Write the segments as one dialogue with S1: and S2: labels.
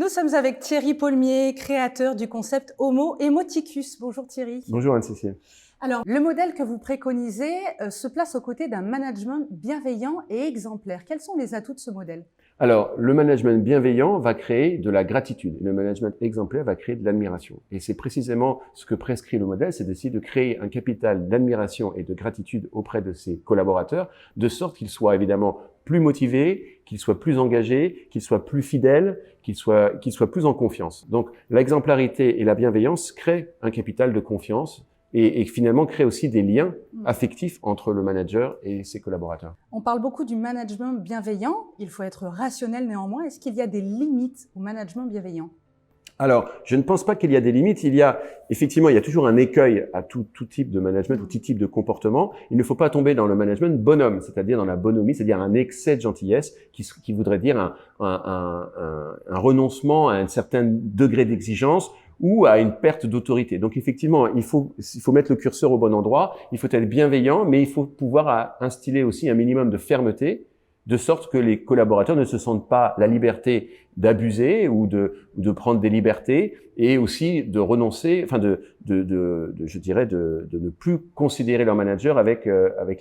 S1: Nous sommes avec Thierry Paulmier, créateur du concept Homo Emoticus. Bonjour Thierry.
S2: Bonjour Anne-Cécile.
S1: Alors, le modèle que vous préconisez se place aux côtés d'un management bienveillant et exemplaire. Quels sont les atouts de ce modèle?
S2: Alors, le management bienveillant va créer de la gratitude. Le management exemplaire va créer de l'admiration. Et c'est précisément ce que prescrit le modèle, c'est d'essayer de créer un capital d'admiration et de gratitude auprès de ses collaborateurs, de sorte qu'ils soient évidemment plus motivés, qu'ils soient plus engagés, qu'ils soient plus fidèles, qu'ils soient plus en confiance. Donc, l'exemplarité et la bienveillance créent un capital de confiance et finalement créent aussi des liens affectifs entre le manager et ses collaborateurs.
S1: On parle beaucoup du management bienveillant. Il faut être rationnel néanmoins. Est-ce qu'il y a des limites au management bienveillant?
S2: Alors, je ne pense pas qu'il y a des limites. Il y a toujours un écueil à tout type de management ou tout type de comportement. Il ne faut pas tomber dans le management bonhomme, c'est-à-dire dans la bonhomie, c'est-à-dire un excès de gentillesse qui voudrait dire un renoncement à un certain degré d'exigence ou à une perte d'autorité. Donc effectivement, il faut mettre le curseur au bon endroit, il faut être bienveillant, mais il faut pouvoir instiller aussi un minimum de fermeté, de sorte que les collaborateurs ne se sentent pas la liberté d'abuser ou de prendre des libertés et aussi de renoncer, enfin de ne plus considérer leur manager avec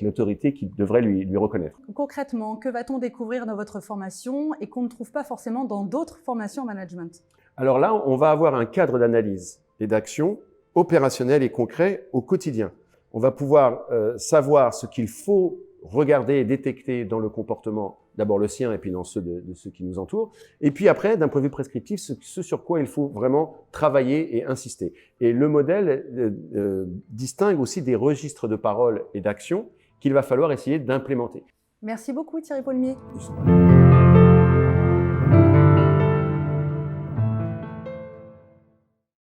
S2: l'autorité qu'ils devraient lui reconnaître.
S1: Concrètement, que va-t-on découvrir dans votre formation et qu'on ne trouve pas forcément dans d'autres formations en management?
S2: Alors là, on va avoir un cadre d'analyse et d'action opérationnel et concret au quotidien. On va pouvoir savoir ce qu'il faut regarder et détecter dans le comportement, d'abord le sien et puis dans ceux de ceux qui nous entourent. Et puis après, d'un point de vue prescriptif, ce sur quoi il faut vraiment travailler et insister. Et le modèle distingue aussi des registres de parole et d'action qu'il va falloir essayer d'implémenter.
S1: Merci beaucoup Thierry Paulmier.